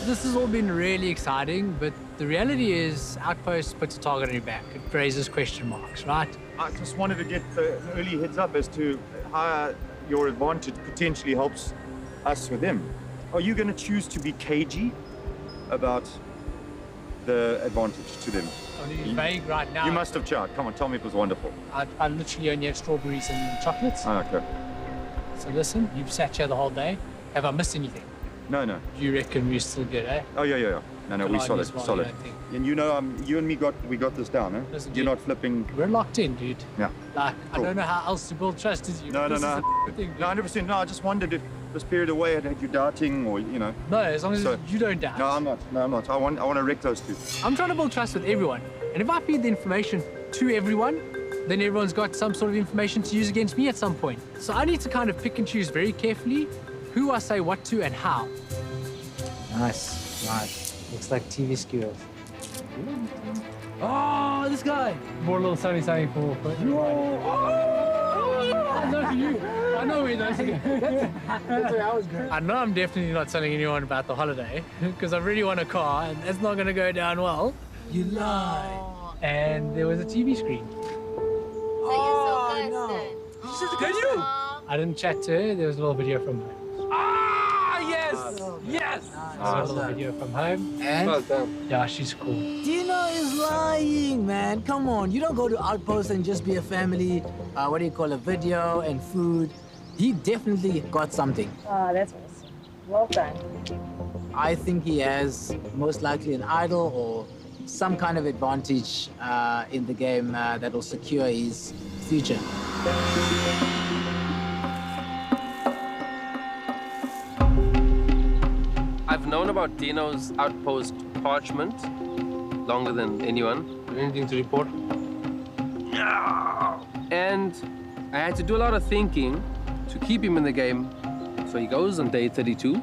This has all been really exciting, but the reality is Outpost puts a target on your back. It raises question marks, right? I just wanted to get an early heads up as to how your advantage potentially helps us with them. Are you going to choose to be cagey about the advantage to them? Only vague right now. You must have tried. Come on, tell me it was wonderful. I literally only had strawberries and chocolates. Ah, okay. So listen, you've sat here the whole day. Have I missed anything? No, no. Do you reckon we're still good, eh? Oh, yeah. No, we solid, Well, solid. you don't think? And you know, you and me got this down, eh? Listen, You're dude. not flipping. We're locked in, dude. Yeah. Like, Cool. I don't know how else to build trust with you. No. This is the thing, dude. No, 100%. No, I just wondered if this period away had you doubting or, you know. No, as long as So- you don't doubt. No, I'm not. No, I'm not. I want to wreck those two. I'm trying to build trust with everyone. And if I feed the information to everyone, then everyone's got some sort of information to use against me at some point. So I need to kind of pick and choose very carefully who I say what to and how. Nice. Looks like TV skewers. Oh, this guy! Bought a little something for I know you. I know we know. That's where I was going. I know I'm definitely not telling anyone about the holiday because I really want a car and that's not going to go down well. You lied. And there was a TV screen. Did you? I didn't chat to her. There was a little video from home. Yes! A little video from home. And Yeah, she's cool. Dino is lying, man. Come on, you don't go to Outpost and just be a family. A video and food. He definitely got something. Oh, that's awesome. Well done. I think he has most likely an idol or some kind of advantage in the game that will secure his future. I've known about Dino's Outpost parchment longer than anyone. Anything to report? No. And I had to do a lot of thinking to keep him in the game so he goes on day 32,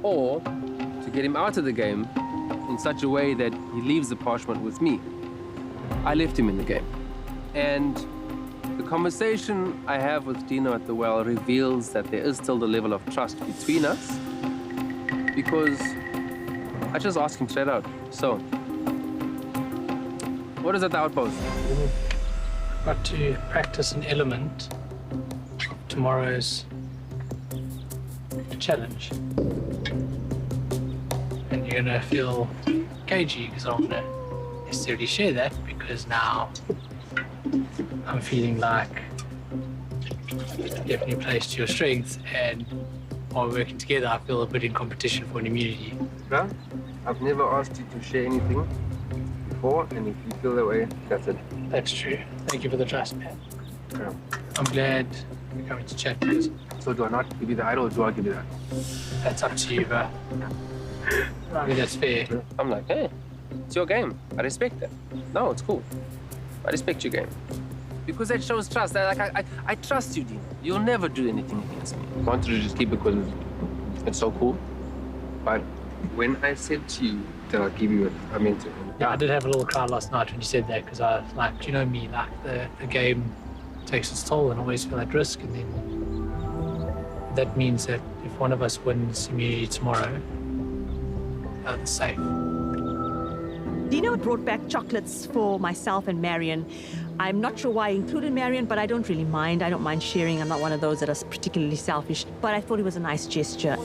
or to get him out of the game in such a way that he leaves the parchment with me. I left him in the game. And the conversation I have with Dino at the well reveals that there is still the level of trust between us, because I just asked him straight out. So, what is at the Outpost? Got to practice an element of tomorrow's challenge. And you're gonna feel cagey because I don't want to necessarily share that because now I'm feeling like it definitely plays to your strengths, and while we're working together, I feel a bit in competition for an immunity. Yeah, I've never asked you to share anything before, and if you feel that way, that's it. That's true. Thank you for the trust, man. Yeah. I'm glad you're coming to chat with us. So do I not give you the idol, or do I give you that? That's up to you, but I mean, that's fair. I'm like, hey, it's your game. I respect that. No, it's cool. I respect your game. Because that shows trust. I trust you, Dean. You'll never do anything against me. I wanted to just keep it because it's so cool. But when I said to you that I'll give you it, I meant it. Yeah, I did have a little cry last night when you said that because I was like, you know me, like the game takes its toll and I always feel at risk, and then that means that if one of us wins immunity tomorrow, that's safe. Dino brought back chocolates for myself and Marion. I'm not sure why I included Marion, but I don't really mind. I don't mind sharing. I'm not one of those that are particularly selfish, but I thought it was a nice gesture.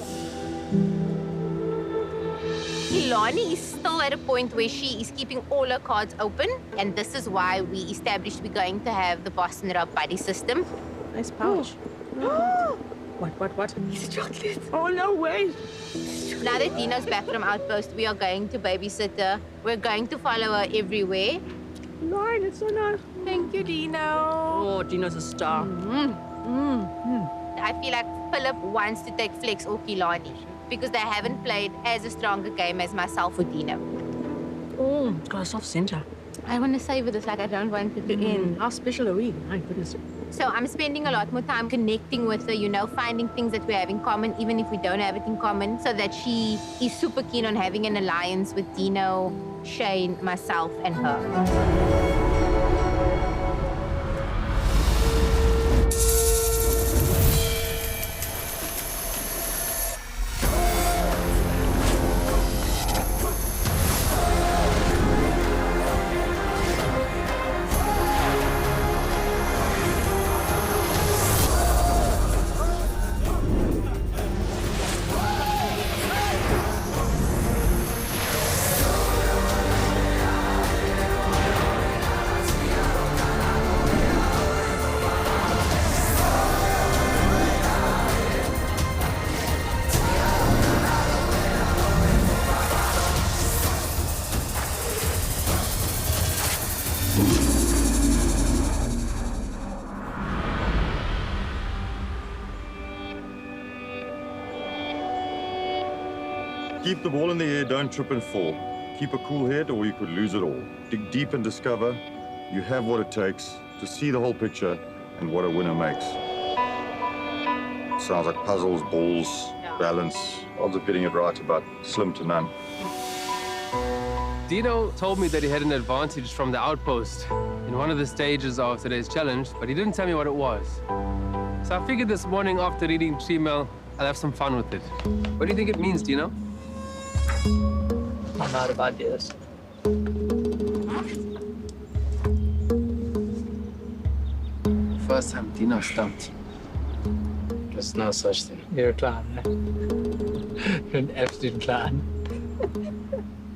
Ilani is still at a point where she is keeping all her cards open, and this is why we established we're going to have the Boston Rub buddy system. Nice pouch. What? It's a chocolate. Oh, no way. Now that Dino's back from Outpost, we are going to babysit her. We're going to follow her everywhere. Lauren, it's so nice. Thank you, Dino. Oh, Dino's a star. I feel like Philip wants to take Flex or Kilani because they haven't played as a stronger game as myself or Dino. Oh, it's got a soft center. I want to savor this like I don't want it to end. How special are we? My goodness. So I'm spending a lot more time connecting with her, you know, finding things that we have in common, even if we don't have it in common, so that she is super keen on having an alliance with Dino, Shane, myself, and her. Keep the ball in the air, don't trip and fall. Keep a cool head or you could lose it all. Dig deep and discover you have what it takes to see the whole picture and what a winner makes. Sounds like puzzles, balls, balance. Odds of getting it right about slim to none. Dino told me that he had an advantage from the outpost in one of the stages of today's challenge, but he didn't tell me what it was. So I figured this morning after reading Gmail, I'll have some fun with it. What do you think it means, Dino? I'm out of ideas. First time Dino stumped. There's no such thing. You're a clown, man. You're an absolute clown.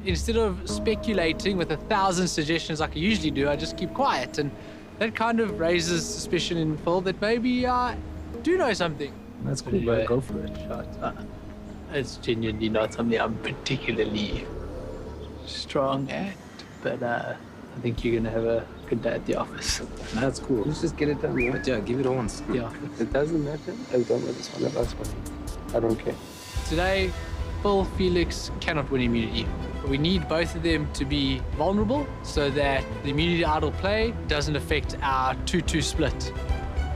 Instead of speculating with 1,000 suggestions like I usually do, I just keep quiet. And that kind of raises suspicion in Phil that maybe I do know something. That's cool, bro. Go for it. It's genuinely not something I'm particularly strong at, but I think you're gonna have a good day at the office. That's cool. Let's just get it done, yeah? Yeah, give it a once. Yeah. It doesn't matter as long as it's one of us. I don't care. Today, Phil, Felix cannot win immunity. We need both of them to be vulnerable so that the immunity idle play doesn't affect our 2-2 split.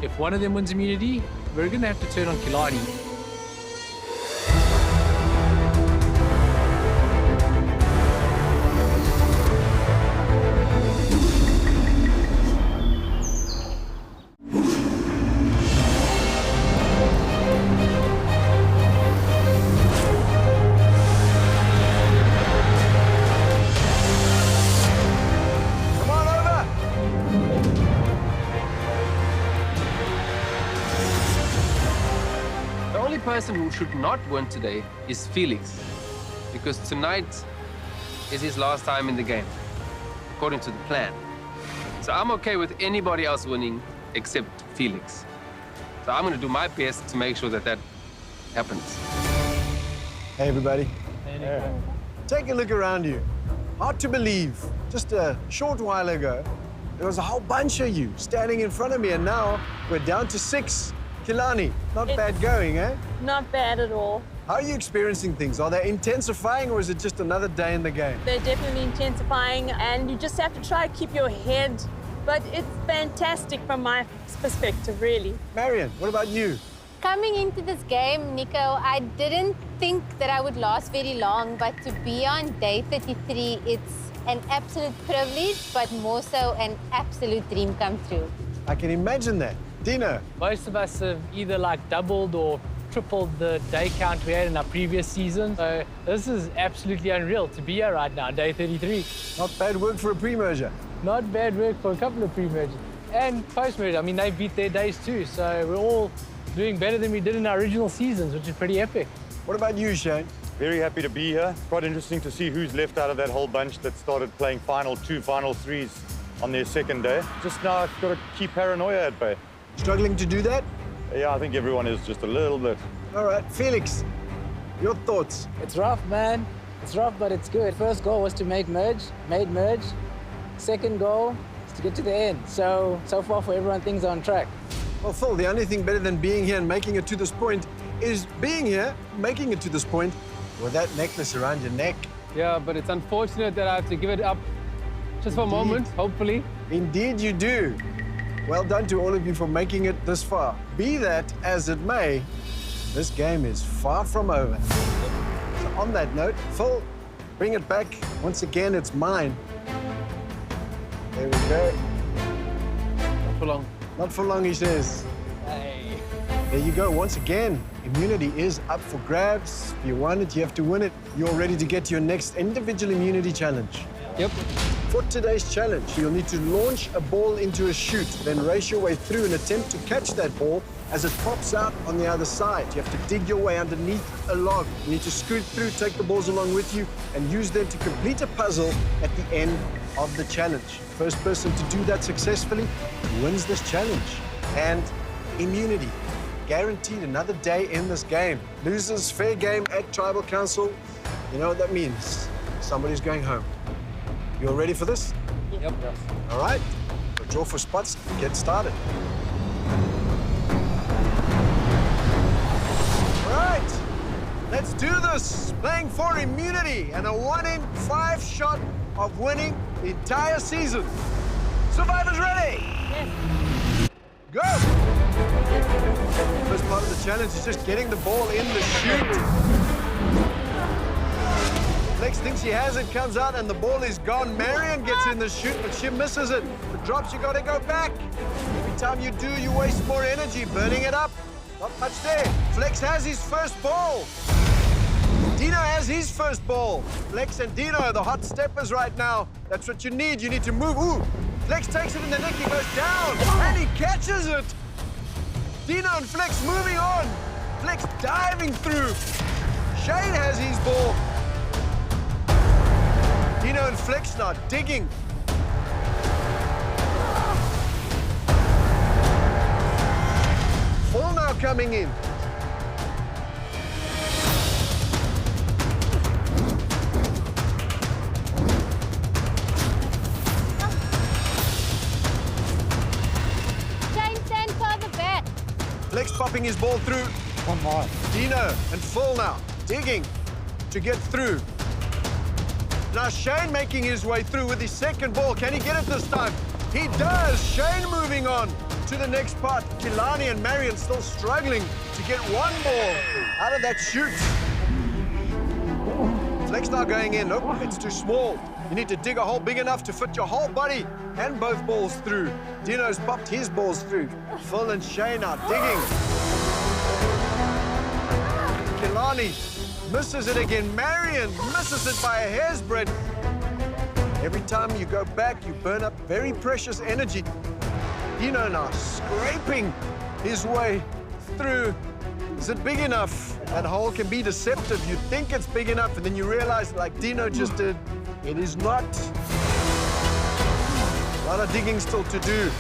If one of them wins immunity, we're gonna have to turn on Kilani. The person who should not win today is Felix, because tonight is his last time in the game, according to the plan. So I'm okay with anybody else winning except Felix. So I'm going to do my best to make sure that that happens. Hey, everybody. Take a look around you. Hard to believe. Just a short while ago, there was a whole bunch of you standing in front of me, and now we're down to 6. Kilani, not bad going, eh? Not bad at all. How are you experiencing things? Are they intensifying, or is it just another day in the game? They're definitely intensifying, and you just have to try to keep your head. But it's fantastic from my perspective, really. Marion, what about you? Coming into this game, Nico, I didn't think that I would last very long, but to be on day 33, it's an absolute privilege, but more so an absolute dream come true. I can imagine that. Dino, Most of us have either doubled or tripled the day count we had in our previous season. So this is absolutely unreal to be here right now, day 33. not bad work for a pre-merger. Not bad work for a couple of pre-mergers. And post-merger, I mean, they beat their days too. So we're all doing better than we did in our original seasons, which is pretty epic. What about you, Shane? Very happy to be here. Quite interesting to see who's left out of that whole bunch that started playing final 2, final 3s on their second day. Just now, I've got to keep paranoia at bay. Struggling to do that? Yeah, I think everyone is just a little bit. All right, Felix, your thoughts? It's rough, man. It's rough, but it's good. First goal was to make merge, made merge. Second goal is to get to the end. So far for everyone, things are on track. Well, Phil, the only thing better than being here and making it to this point is being here, making it to this point with that necklace around your neck. Yeah, but it's unfortunate that I have to give it up just for a moment, hopefully. Indeed you do. Well done to all of you for making it this far. Be that as it may, this game is far from over. So on that note, Phil, bring it back. Once again, it's mine. There we go. Not for long. Not for long, he says. Hey. There you go. Once again, immunity is up for grabs. If you want it, you have to win it. You're ready to get to your next individual immunity challenge. Yep. For today's challenge, you'll need to launch a ball into a chute, then race your way through and attempt to catch that ball as it pops out on the other side. You have to dig your way underneath a log. You need to scoot through, take the balls along with you, and use them to complete a puzzle at the end of the challenge. First person to do that successfully wins this challenge. And immunity. Guaranteed another day in this game. Losers, fair game at Tribal Council. You know what that means. Somebody's going home. You all ready for this? Yep. All right. So draw for spots and get started. All right. Let's do this. Playing for immunity and a 1 in 5 shot of winning the entire season. Survivors ready? Yes. Go! First part of the challenge is just getting the ball in the chute. Flex thinks he has it, comes out, and the ball is gone. Marion gets in the chute, but she misses it. If it drops, you gotta go back. Every time you do, you waste more energy, burning it up. Not much there. Flex has his first ball. Dino has his first ball. Flex and Dino are the hot steppers right now. That's what you need. You need to move. Ooh! Flex takes it in the neck. He goes down, and he catches it. Dino and Flex moving on. Flex diving through. Shane has his ball. Dino and Flex now digging. Full now coming in. Shane, stand further back. Flex popping his ball through. Come on. Dino and Full now digging to get through. Now Shane making his way through with his second ball. Can he get it this time? He does. Shane moving on to the next part. Kilani and Marion still struggling to get one ball out of that chute. Flex now going in. Nope, it's too small. You need to dig a hole big enough to fit your whole body and both balls through. Dino's popped his balls through. Phil and Shane are digging. Kilani misses it again. Marion misses it by a hair's breadth. Every time you go back, you burn up very precious energy. Dino now scraping his way through. Is it big enough? That hole can be deceptive. You think it's big enough, and then you realize, like Dino just did, it is not. A lot of digging still to do.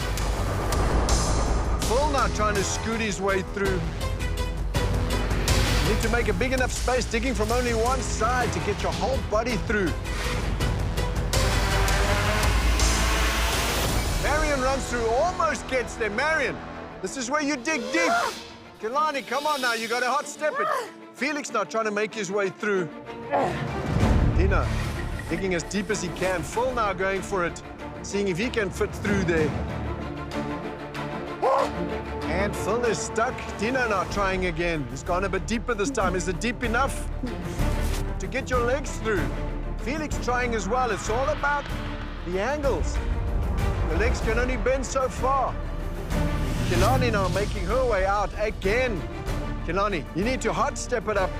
Full now trying to scoot his way through. You need to make a big enough space, digging from only one side to get your whole body through. Marion runs through, almost gets there. Marion, this is where you dig deep. Kilani, come on now, you got to hot step it. Felix now trying to make his way through. Dino digging as deep as he can. Full now going for it, seeing if he can fit through there. And Phil is stuck. Dino now trying again. He's gone a bit deeper this time. Is it deep enough to get your legs through? Felix trying as well. It's all about the angles. The legs can only bend so far. Kilani now making her way out again. Kilani, you need to hot step it up.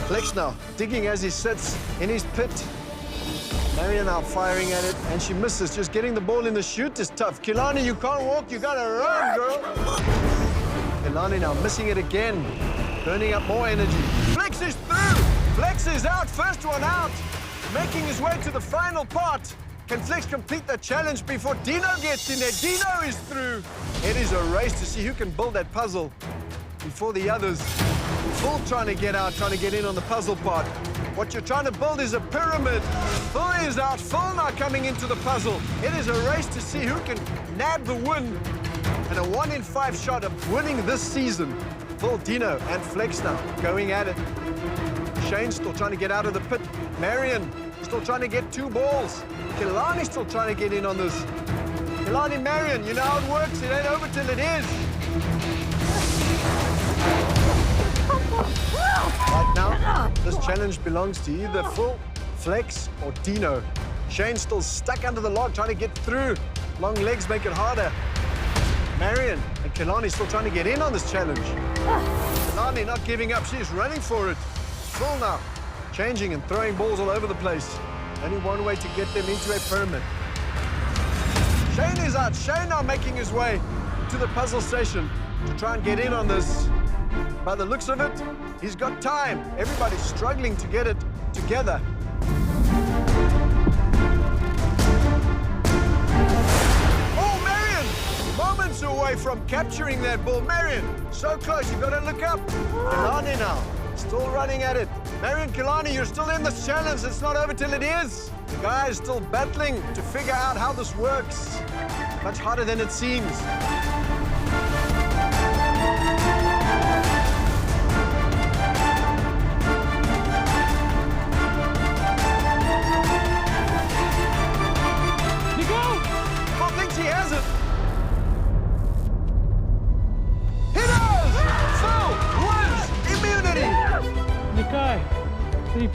Flex now digging as he sits in his pit. Marion now firing at it, and she misses. Just getting the ball in the chute is tough. Kilani, you can't walk, you gotta run, girl. Kilani now missing it again, burning up more energy. Flex is through. Flex is out, first one out. Making his way to the final part. Can Flex complete the challenge before Dino gets in there? Dino is through. It is a race to see who can build that puzzle before the others. Full trying to get out, trying to get in on the puzzle part. What you're trying to build is a pyramid. Full is out, Full now coming into the puzzle. It is a race to see who can nab the win. And a 1 in 5 shot of winning this season. Full, Dino and Flex now going at it. Shane still trying to get out of the pit. Marion still trying to get 2 balls. Kilani still trying to get in on this. Kilani, Marion, you know how it works. It ain't over till it is. Right now, this challenge belongs to either Full, Flex, or Dino. Shane's still stuck under the log trying to get through. Long legs make it harder. Marion and Kilani still trying to get in on this challenge. Kilani not giving up. She's running for it. Full now, changing and throwing balls all over the place. Only one way to get them into a pyramid. Shane is out. Shane now making his way to the puzzle station to try and get in on this. By the looks of it, he's got time. Everybody's struggling to get it together. Oh, Marion! Moments away from capturing that ball. Marion, so close. You've got to look up. Kilani now, still running at it. Marion, Kilani, you're still in this challenge. It's not over till it is. The guy is still battling to figure out how this works. Much harder than it seems.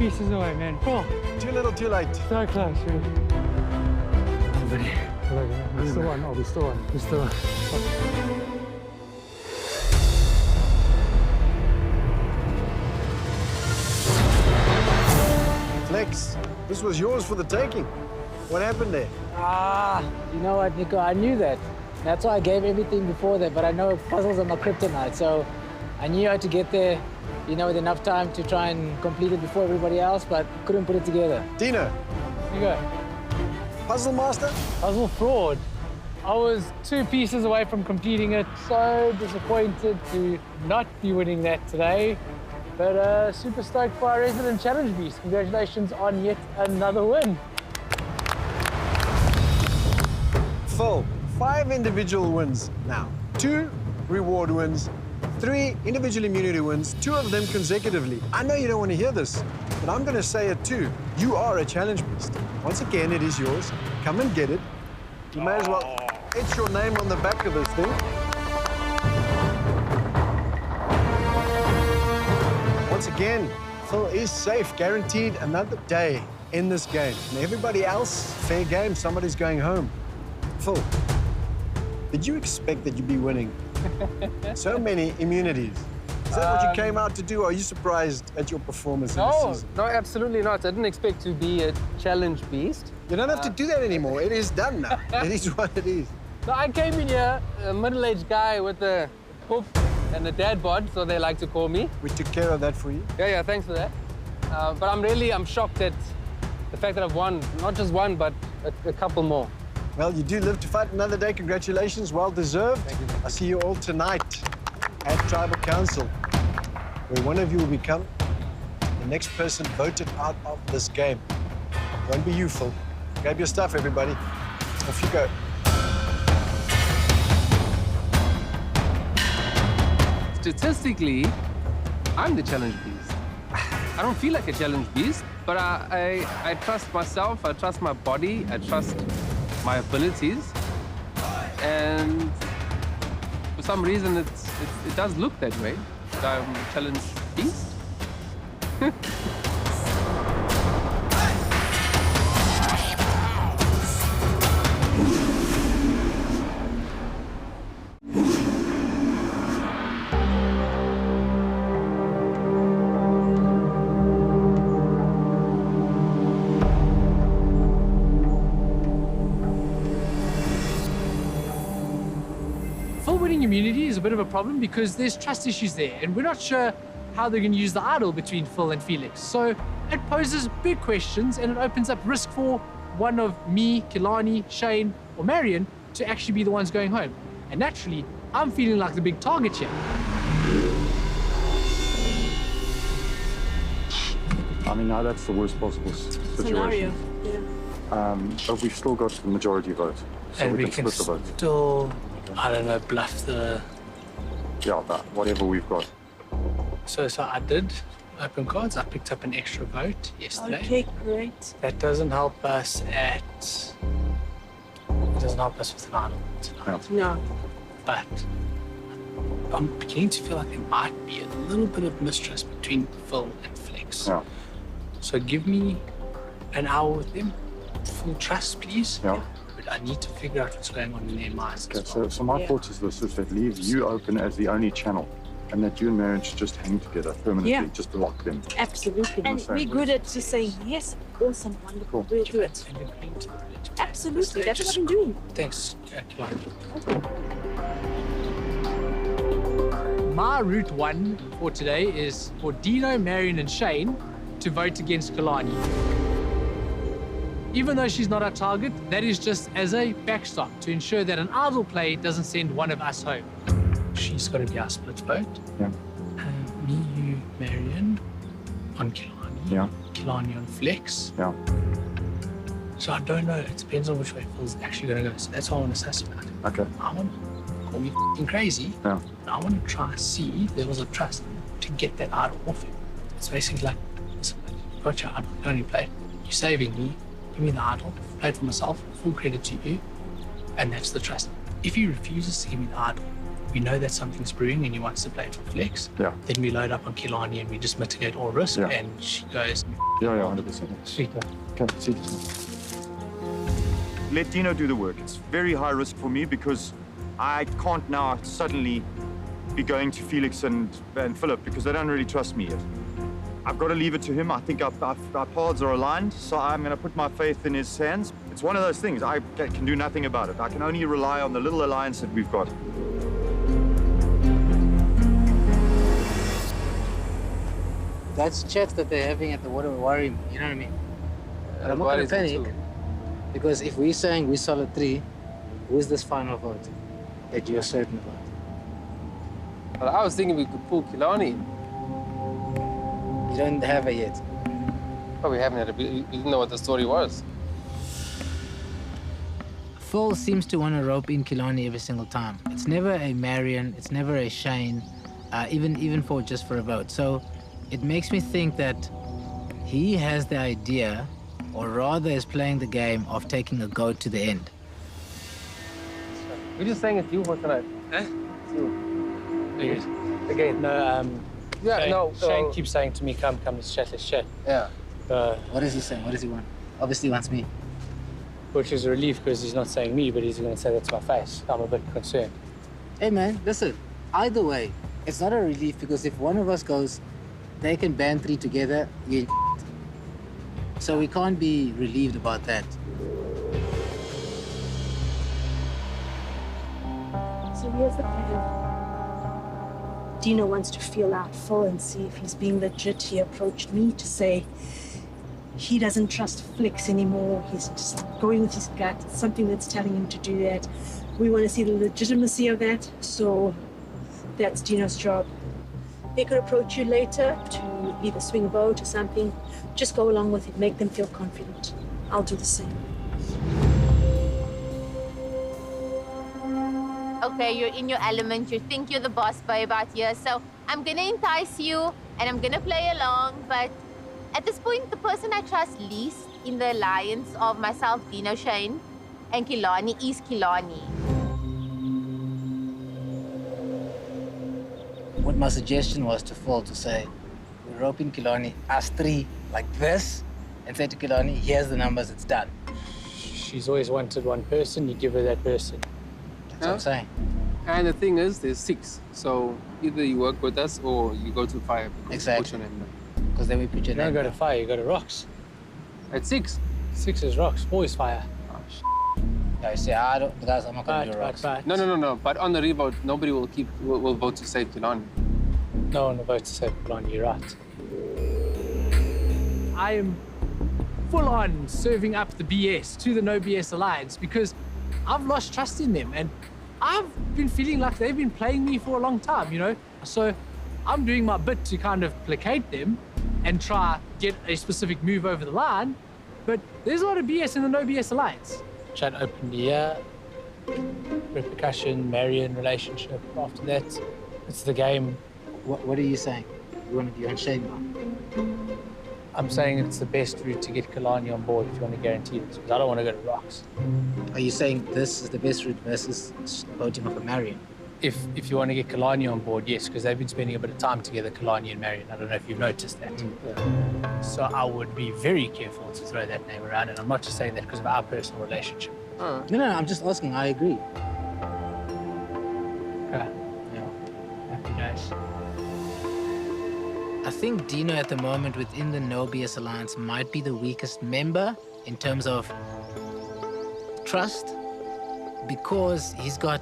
pieces away, man. Oh, Too little, too late. so close, really. Buddy. We still won. Oh, we still won. We still won. Flex, this was yours for the taking. What happened there? You know what, Nico? I knew that. That's why I gave everything before that, but I know puzzles are my kryptonite, so I knew how to get there, with enough time to try and complete it before everybody else, but couldn't put it together. Dino, Here you go. puzzle master? Puzzle fraud. I was 2 pieces away from completing it. So disappointed to not be winning that today. But super stoked for our resident challenge beast. Congratulations on yet another win. Phil, 5 individual wins now. 2 reward wins, 3 individual immunity wins, 2 of them consecutively. I know you don't want to hear this, but I'm going to say it too. You are a challenge beast. Once again, it is yours. Come and get it. You may as well etch your name on the back of this thing. Once again, Phil is safe, guaranteed another day in this game. And everybody else, fair game, somebody's going home. Phil, did you expect that you'd be winning so many immunities? Is that what you came out to do? Or are you surprised at your performance in this season? No, absolutely not. I didn't expect to be a challenge beast. You don't have to do that anymore. It is done now. It is what it is. So I came in here, a middle-aged guy with a hoof and a dad bod, so they like to call me. We took care of that for you. Yeah, thanks for that. But I'm shocked at the fact that I've won, not just one, but a couple more. Well, you do live to fight another day. Congratulations, well deserved. Thank you. I'll see you all tonight at Tribal Council, where one of you will become the next person voted out of this game. It won't be you, Phil. Grab your stuff, everybody. Off you go. Statistically, I'm the challenge beast. I don't feel like a challenge beast, but I trust myself, I trust my body, I trust my abilities, and for some reason it does look that way, that I'm a challenge beast. Winning immunity is a bit of a problem because there's trust issues there, and we're not sure how they're going to use the idol between Phil and Felix. So it poses big questions, and it opens up risk for one of me, Kilani, Shane, or Marion to actually be the ones going home. And naturally, I'm feeling like the big target here. I mean, now that's the worst possible situation. But we've still got the majority vote, so And we we can can split the vote. still, I don't know, bluff the... Yeah, that, whatever we've got. So I did open cards. I picked up an extra vote yesterday. Okay, great. That doesn't help us at... It doesn't help us with an idol tonight. No. But I'm beginning to feel like there might be a little bit of mistrust between Phil and Flex. Yeah. So give me an hour with them. Full trust, please. Yeah. But I need to figure out what's going on in their minds. Okay, as well. so my Yeah. thought is this, is that leave you open as the only channel, and that you and Marion should just hang together permanently, Yeah. just to lock them. Absolutely. And same we're way. good at just saying, yes, awesome, wonderful, Cool. we'll do it. And agreeing to it. Absolutely, that's what Just- I'm doing. Thanks. My route 1 for today is for Dino, Marion, and Shane to vote against Kalani. Even though she's not our target, that is just as a backstop to ensure that an idle play doesn't send one of us home. She's got to be our split vote. Yeah. Me, you, Marion on Kilani. Yeah. Kilani on Flex. Yeah. So I don't know. It depends on which way Phil's actually going to go. So that's why I want to suss him out. Okay. I want to call me f***ing crazy. Yeah. And I want to try and see levels of trust to get that idol off him. It's basically like, listen, you got your idol, you only play it. You're saving me. Give me the idol. Play it for myself. Full credit to you. And that's the trust. If he refuses to give me the idol, we know that something's brewing and he wants to play it for Flex. Yeah. Then we load up on Kilani and we just mitigate all risk. Yeah. And she goes, Yeah, 100%. Sweet. Okay, see you. Let Dino do the work. It's very high risk for me because I can't now suddenly be going to Felix and Philip because they don't really trust me yet. I've got to leave it to him. I think our paths are aligned, so I'm going to put my faith in his hands. It's one of those things. I can do nothing about it. I can only rely on the little alliance that we've got. That's chats that they're having at the water worry me, you know what I mean? But I'm not going to panic, because if we're saying we're solid 3, who's this final vote that you're certain about? Well, I was thinking we could pull Kilani. You don't have it yet. But we haven't had it. We didn't know what the story was. Phil seems to want to rope in Kilani every single time. It's never a Marion, it's never a Shane, even for just for a vote. So it makes me think that he has the idea, or rather is playing the game of taking a goat to the end. We're just saying it's you for tonight. Eh? It's you. Again, no, Yeah, Shane, no. Shane keeps saying to me, come, let's chat. Yeah. What is he saying? What does he want? Obviously he wants me. Which is a relief because he's not saying me, but he's going to say that to my face. I'm a bit concerned. Hey man, listen, either way, it's not a relief because if one of us goes, they can band 3 together, so we can't be relieved about that. So here's the plan. Dino wants to feel out Phil and see if he's being legit. He approached me to say he doesn't trust Flex anymore. He's just going with his gut. It's something that's telling him to do that. We want to see the legitimacy of that, so that's Dino's job. They could approach you later to either swing a vote or something. Just go along with it, make them feel confident. I'll do the same. Okay, you're in your element. You think you're the boss babe out here. So I'm going to entice you and I'm going to play along. But at this point, the person I trust least in the alliance of myself, Dino, Shane, and Kilani is Kilani. What my suggestion was to Phil to say, we're roping Kilani, us 3, like this, and say to Kilani, here's the numbers, it's done. She's always wanted one person, you give her that person. That's what I'm saying. And the thing is, there's 6. So either you work with us or you go to fire. Exactly. Put your name down. Because then we put your You don't name go down. to fire, you go to rocks. At 6. 6 is rocks, always fire. Yeah, you say, guys, I'm not going to do rocks. No. But on the revote, nobody will vote to save Kilani. No one will vote to say Kilani, you're right. I am full on serving up the BS to the No BS Alliance because I've lost trust in them and I've been feeling like they've been playing me for a long time, you know? So I'm doing my bit to kind of placate them and try get a specific move over the line, but there's a lot of BS in the No BS Alliance. Chat openly here, repercussion, Marion relationship. After that, it's the game. What are you saying? You want to be on Shane now? I'm saying it's the best route to get Kilani on board if you want to guarantee this, because I don't want to go to rocks. Are you saying this is the best route versus voting off a Marion? If you want to get Kilani on board, yes, because they've been spending a bit of time together, Kilani and Marion. I don't know if you've noticed that. Yeah. So I would be very careful to throw that name around, and I'm not just saying that because of our personal relationship. No, I'm just asking. I agree. Okay. Yeah. Happy days. I think Dino at the moment within the No BS Alliance might be the weakest member in terms of trust because he's got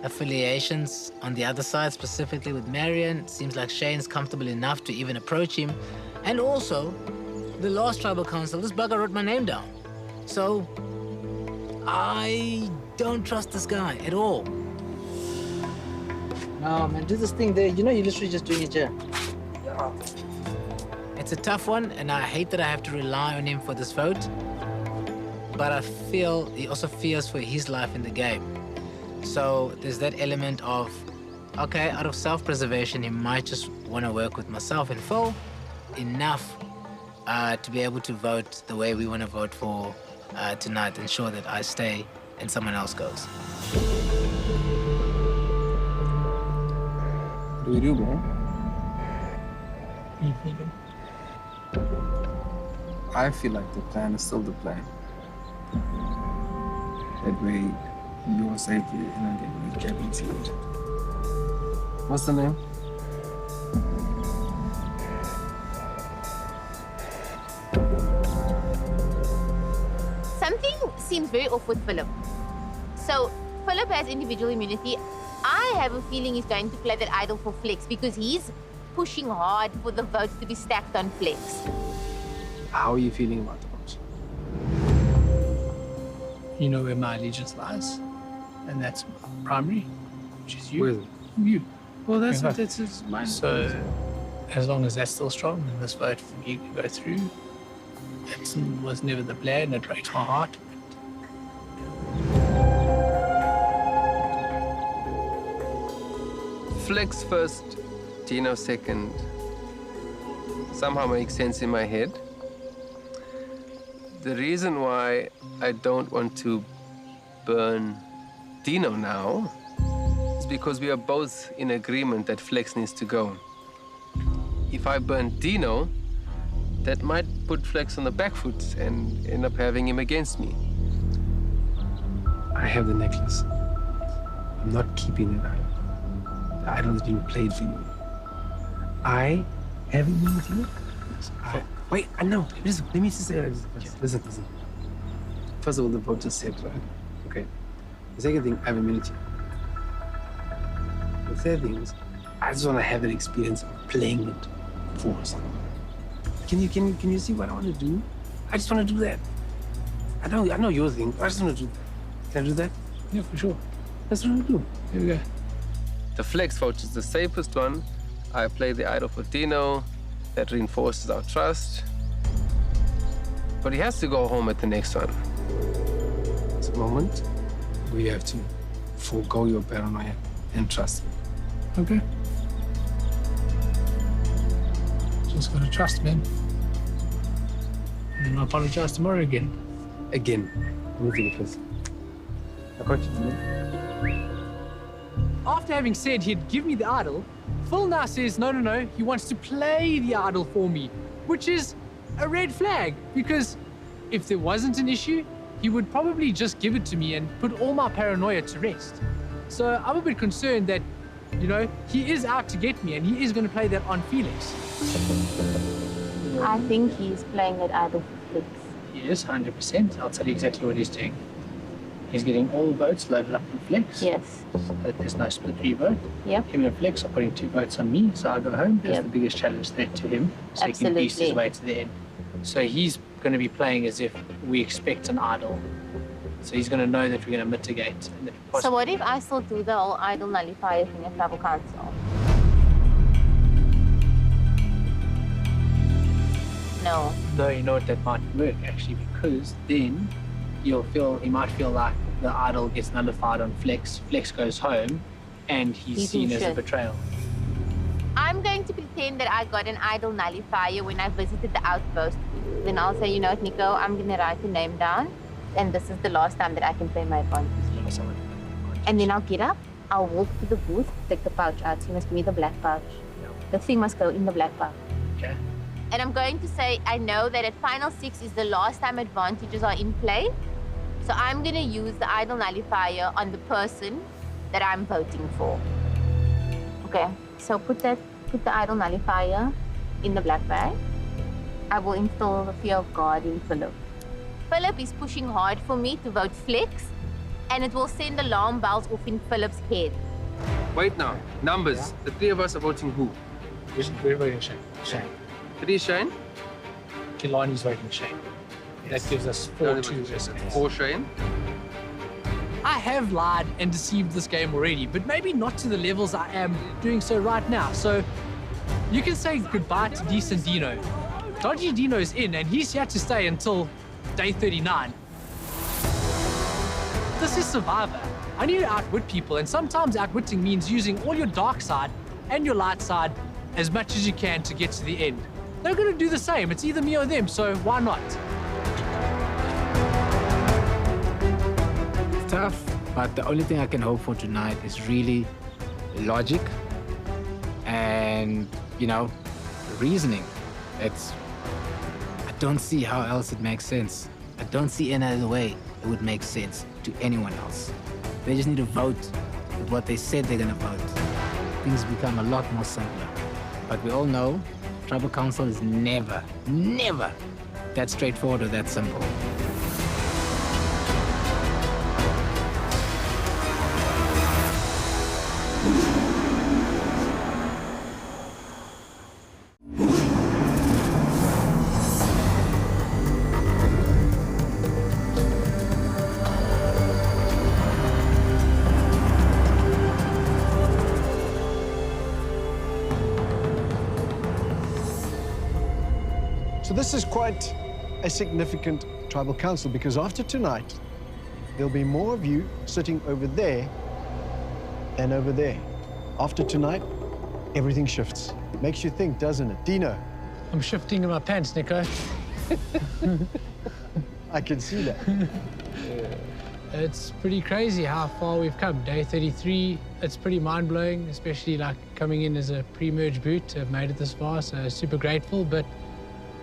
affiliations on the other side, specifically with Marion. It seems like Shane's comfortable enough to even approach him. And also, the last tribal council, this bugger wrote my name down. So, I don't trust this guy at all. No, man, do this thing there. You know you're literally just doing it here. It's a tough one, and I hate that I have to rely on him for this vote. But I feel he also fears for his life in the game. So there's that element of, okay, out of self-preservation, he might just want to work with myself and Phil enough to be able to vote the way we want to vote for tonight, ensure that I stay and someone else goes. What do we do, bro? I feel like the plan is still the plan. That way, you're safely in a game with cabin feud. What's the name? Something seems very off with Philip. So, Philip has individual immunity. I have a feeling he's going to play that idol for Flex because he's pushing hard for the votes to be stacked on Flex. How are you feeling about the vote? You know where my allegiance lies, and that's primary, which is you. Where is it? You. Well, that's Okay. what that's his mind. So, as long as that's still strong and this vote for you can go through, that was never the plan. It breaks my heart. Flex first, Dino second. Somehow makes sense in my head. The reason why I don't want to burn Dino now is because we are both in agreement that Flex needs to go. If I burn Dino, that might put Flex on the back foot and end up having him against me. I have the necklace. I'm not keeping it out. The idol that you played for you. I haven't been with you. Wait, I know. Listen, let me just say listen. First of all, the vote just said, right? Okay. The second thing, I have immunity. The third thing is, I just want to have an experience of playing it for someone. Can you see what I want to do? I just want to do that. I know your thing. I just want to do that. Can I do that? Yeah, for sure. That's what I want to do. Here we go. The Flex vote is the safest one. I play the idol for Dino. That reinforces our trust. But he has to go home at the next one. It's a moment where you have to forego your paranoia and trust me. Okay. Just gotta trust, man. And I'll apologize tomorrow again. Again. Let me think first. I got you, man. After having said he'd give me the idol, Phil now says no, he wants to play the idol for me, which is a red flag, because if there wasn't an issue, he would probably just give it to me and put all my paranoia to rest. So I'm a bit concerned that, he is out to get me and he is going to play that on Felix. I think he's playing that idol for Flex. Yes, 100%. I'll tell you exactly what he's doing. He's getting all votes loaded up on Flex. Yes. So that there's no split 3 vote. Yep. Him and Flex are putting 2 votes on me, so I go home. That's Yep. the biggest challenge there to him. So he can beast his Absolutely. way to the end. So he's going to be playing as if we expect an idol. So he's going to know that we're going to mitigate. And if So what if I still do the whole idol nullifier thing at Travel Council? No. No, you know what, that might work actually, because then he might feel like the idol gets nullified on Flex. Flex goes home, and he's seen as a shit. betrayal. I'm going to pretend that I got an idol nullifier when I visited the outpost. Then I'll say, you know what, Nico, I'm going to write your name down, and this is the last time that I can play my advantage. And then I'll get up, I'll walk to the booth, take the pouch out. So you must give me the black pouch. The thing must go in the black pouch. Okay. And I'm going to say, I know that at Final 6 is the last time advantages are in play. So I'm going to use the idol nullifier on the person that I'm voting for. Okay, so put the idol nullifier in the black bag. I will install the fear of God in Philip. Philip is pushing hard for me to vote Flex, and it will send alarm bells off in Philip's head. Wait now. Numbers. Yeah. The 3 of us are voting who? We're voting Shane. Shane. 3 Shane? Kilani's voting Shane. Yes. That gives us 4-2. 4 Shane? I have lied and deceived this game already, but maybe not to the levels I am doing so right now. So you can say goodbye to decent Dino. Dodgy Dino's in, and he's here to stay until day 39. This is Survivor. I need to outwit people, and sometimes outwitting means using all your dark side and your light side as much as you can to get to the end. They're going to do the same. It's either me or them, so why not? It's tough, but the only thing I can hope for tonight is really logic and, reasoning. I don't see how else it makes sense. I don't see any other way it would make sense to anyone else. They just need to vote with what they said they're gonna vote. Things become a lot more simpler. But we all know tribal council is never, never that straightforward or that simple. So this is quite a significant tribal council because after tonight, there'll be more of you sitting over there than over there. After tonight, everything shifts. Makes you think, doesn't it? Dino? I'm shifting in my pants, Nico. I can see that. It's pretty crazy how far we've come. Day 33, it's pretty mind-blowing, especially like coming in as a pre-merge boot to have made it this far, so super grateful, but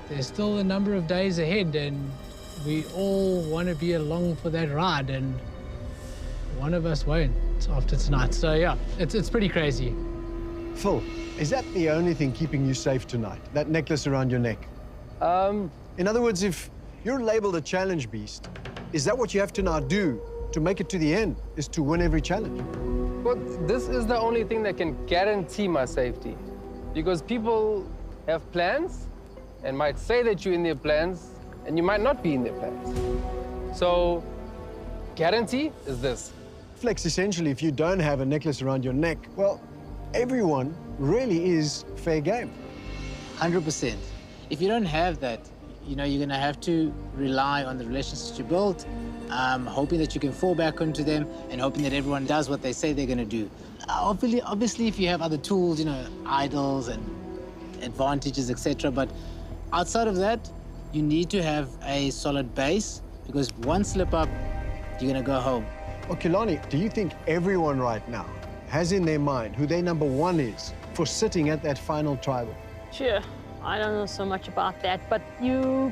there's still a number of days ahead and we all want to be along for that ride and one of us won't after tonight. So yeah, it's pretty crazy. Phil, is that the only thing keeping you safe tonight? That necklace around your neck? In other words, if you're labeled a challenge beast, is that what you have to now do to make it to the end, is to win every challenge? Well, this is the only thing that can guarantee my safety. Because people have plans and might say that you're in their plans, and you might not be in their plans. So, guarantee is this. Flex, essentially, if you don't have a necklace around your neck, well, everyone really is fair game. 100%. If you don't have that, you know, you're gonna have to rely on the relationships you built, hoping that you can fall back onto them and hoping that everyone does what they say they're gonna do. Obviously, if you have other tools, you know, idols and advantages, etc. But outside of that, you need to have a solid base because one slip up, you're gonna go home. Well, Kilani, do you think everyone right now has in their mind who their number one is for sitting at that final tribal? Sure, I don't know so much about that, but you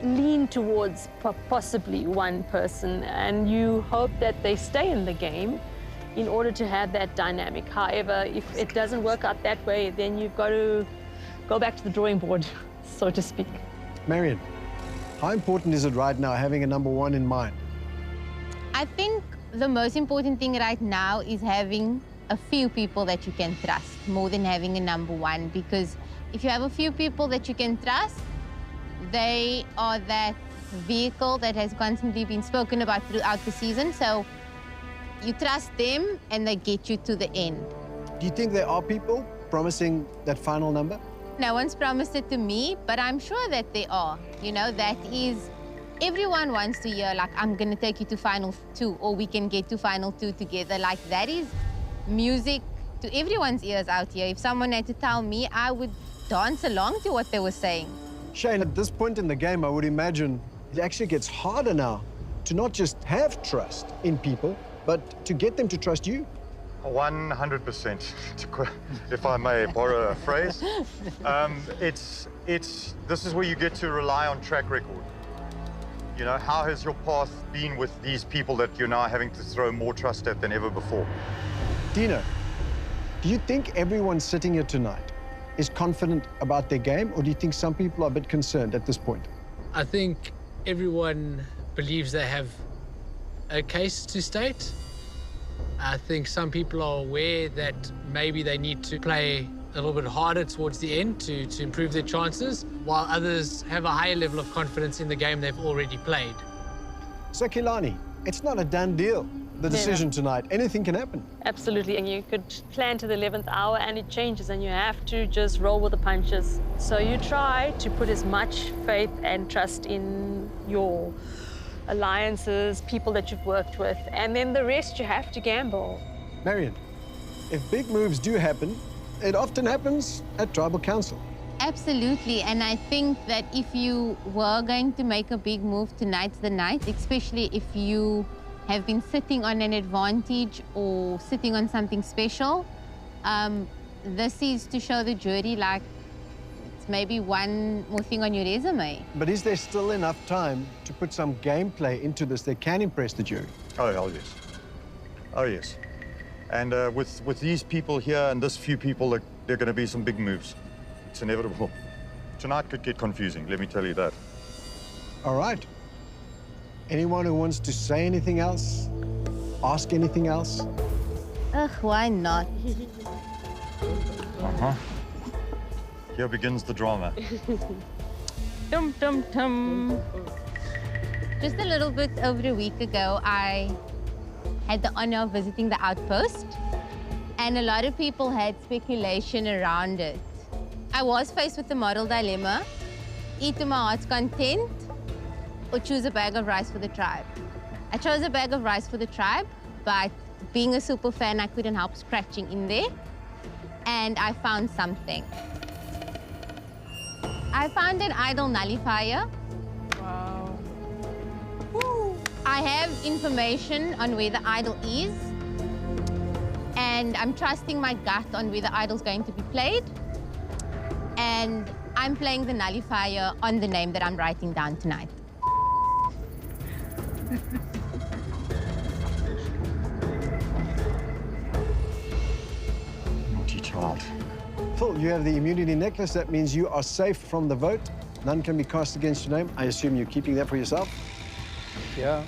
lean towards possibly one person and you hope that they stay in the game in order to have that dynamic. However, if it doesn't work out that way, then you've got to go back to the drawing board, so to speak. Marion, how important is it right now having a number one in mind? I think the most important thing right now is having a few people that you can trust more than having a number one, because if you have a few people that you can trust, they are that vehicle that has constantly been spoken about throughout the season. So you trust them and they get you to the end. Do you think there are people promising that final number? No one's promised it to me, but I'm sure that there are. You know, that is, everyone wants to hear, like, I'm gonna take you to final 2, or we can get to final 2 together. Like, that is music to everyone's ears out here. If someone had to tell me, I would dance along to what they were saying. Shane, at this point in the game, I would imagine it actually gets harder now to not just have trust in people, but to get them to trust you. 100%, if I may borrow a phrase. This is where you get to rely on track record. You know, how has your path been with these people that you're now having to throw more trust at than ever before? Dino, do you think everyone sitting here tonight is confident about their game, or do you think some people are a bit concerned at this point? I think everyone believes they have a case to state. I think some people are aware that maybe they need to play a little bit harder towards the end to improve their chances, while others have a higher level of confidence in the game they've already played. So, Kilani, it's not a done deal, the decision tonight. Anything can happen. Absolutely, and you could plan to the 11th hour and it changes and you have to just roll with the punches. So you try to put as much faith and trust in your alliances, people that you've worked with, and then the rest you have to gamble. Marion, if big moves do happen, it often happens at Tribal Council. Absolutely, and I think that if you were going to make a big move, tonight's the night, especially if you have been sitting on an advantage or sitting on something special. This is to show the jury, like, It's maybe one more thing on your resume. But is there still enough time to put some gameplay into this that can impress the jury? Oh, hell yes. Oh, yes. And with these people here and this few people, there are going to be some big moves. It's inevitable. Tonight could get confusing, let me tell you that. All right. Anyone who wants to say anything else? Ask anything else? Ugh, why not? Uh-huh. Here begins the drama. Dum, dum, dum. Just a little bit over a week ago, I had the honor of visiting the Outpost, and a lot of people had speculation around it. I was faced with the moral dilemma: eat to my heart's content or choose a bag of rice for the tribe. I chose a bag of rice for the tribe, but being a super fan, I couldn't help scratching in there, and I found something. I found an idol nullifier. Wow. I have information on where the idol is, and I'm trusting my gut on where the idol's going to be played, and I'm playing the nullifier on the name that I'm writing down tonight. Naughty child. Phil, you have the immunity necklace. That means you are safe from the vote. None can be cast against your name. I assume you're keeping that for yourself? Yeah.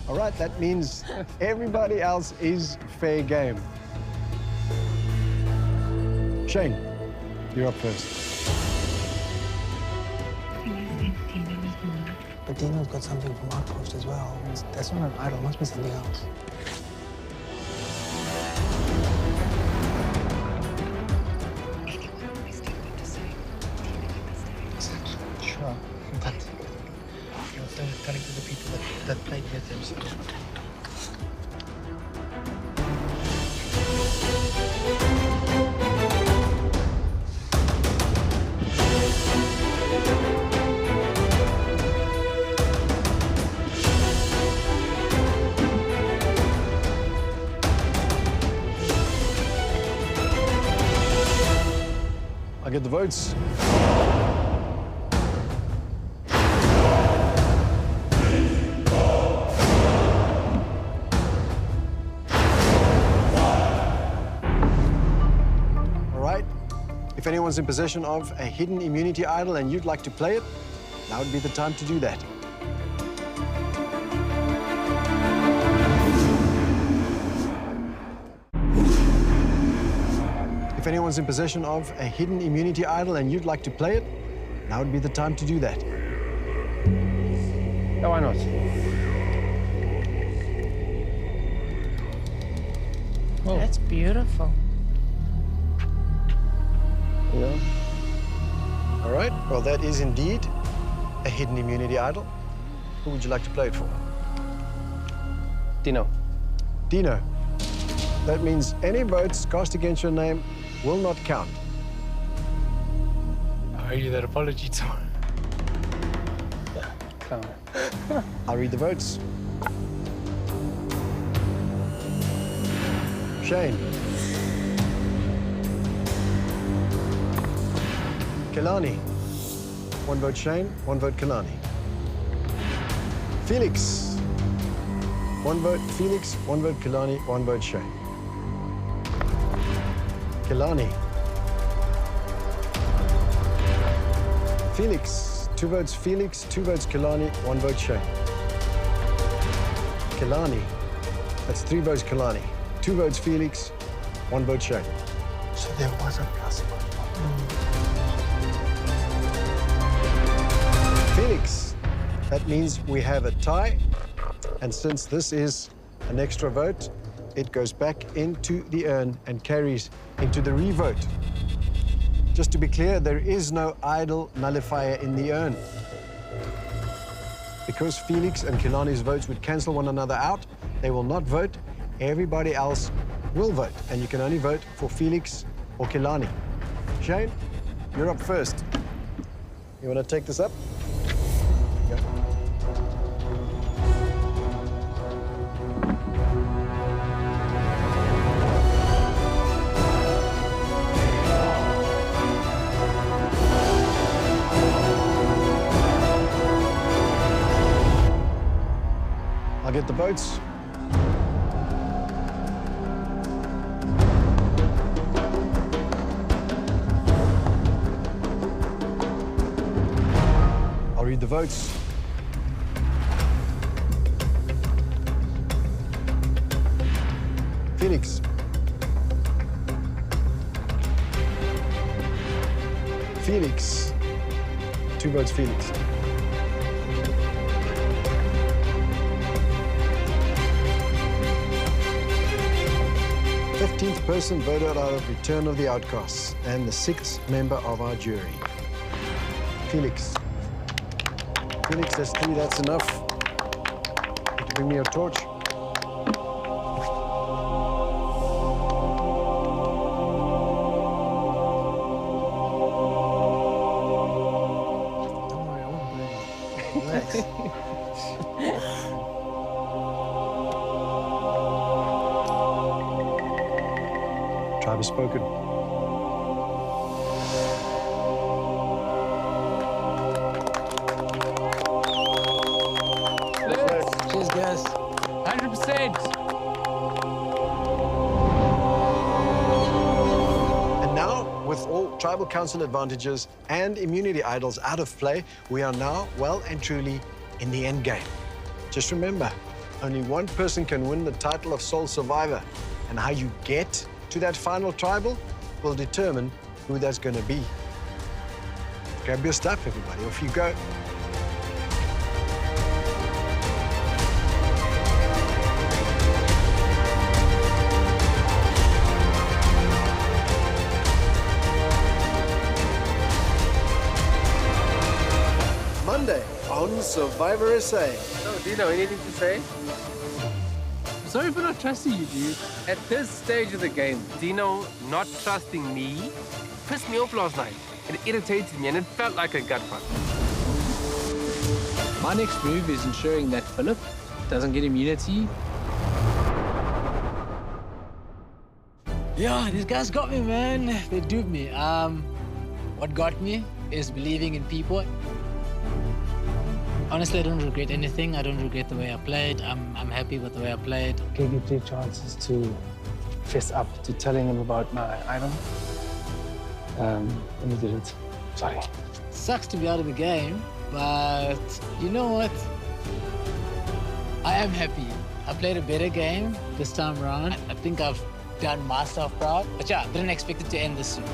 All right, that means everybody else is fair game. Shane, you're up first. But Dino's got something from Outpost as well. That's not an idol, it must be something else. Sure, but you're telling to the people that played with him, so... I'll get the votes. All right. If anyone's in possession of a hidden immunity idol and you'd like to play it, now would be the time to do that. If anyone's in possession of a hidden immunity idol and you'd like to play it, now would be the time to do that. Yeah, why not? Oh. That's beautiful. Yeah. All right. Well, that is indeed a hidden immunity idol. Who would you like to play it for? Dino. Dino. That means any votes cast against your name will not count. I owe you that apology, Tom. Clown. I'll read the votes. Shane. Kelani. One vote Shane, one vote Kelani. Felix. One vote Felix, one vote Kelani, one vote Shane. Kelani. Felix. Two votes Felix, two votes Kelani, one vote Shane. Kelani. That's three votes Kelani. Two votes Felix, one vote Shane. So there was a plus one. Felix. That means we have a tie. And since this is an extra vote, it goes back into the urn and carries into the revote. Just to be clear, there is no idol nullifier in the urn. Because Felix and Kelani's votes would cancel one another out, they will not vote. Everybody else will vote, and you can only vote for Felix or Kelani. Shane, you're up first. You want to take this up? Go. I'll get the boats. I'll read the votes. Phoenix. Felix. 2 votes, Felix. The 15th person voted out of Return of the Outcasts and the 6th member of our jury. Felix. Felix, that's 3, that's enough. Could you bring me your torch? Don't worry, I won't burn you. Relax. Tribe has spoken. Cheers, guys. 100%. And now, with all tribal council advantages and immunity idols out of play, we are now well and truly in the end game. Just remember, only one person can win the title of sole survivor, and how you get to that final tribal will determine who that's going to be. Grab your stuff, everybody. Off you go. Monday on Survivor SA. So, Dino, anything to say? Sorry for not trusting you, dude. At this stage of the game, Dino not trusting me pissed me off last night. It irritated me and it felt like a gut punch. My next move is ensuring that Philip doesn't get immunity. Yeah, these guys got me, man. They duped me. What got me is believing in people. Honestly, I don't regret anything. I don't regret the way I played. I'm happy with the way I played. Gave you 3 chances to fess up to telling him about my idol. And you didn't. Sorry. Sucks to be out of the game, but you know what? I am happy. I played a better game this time around. I think I've done myself proud. But yeah, didn't expect it to end this soon.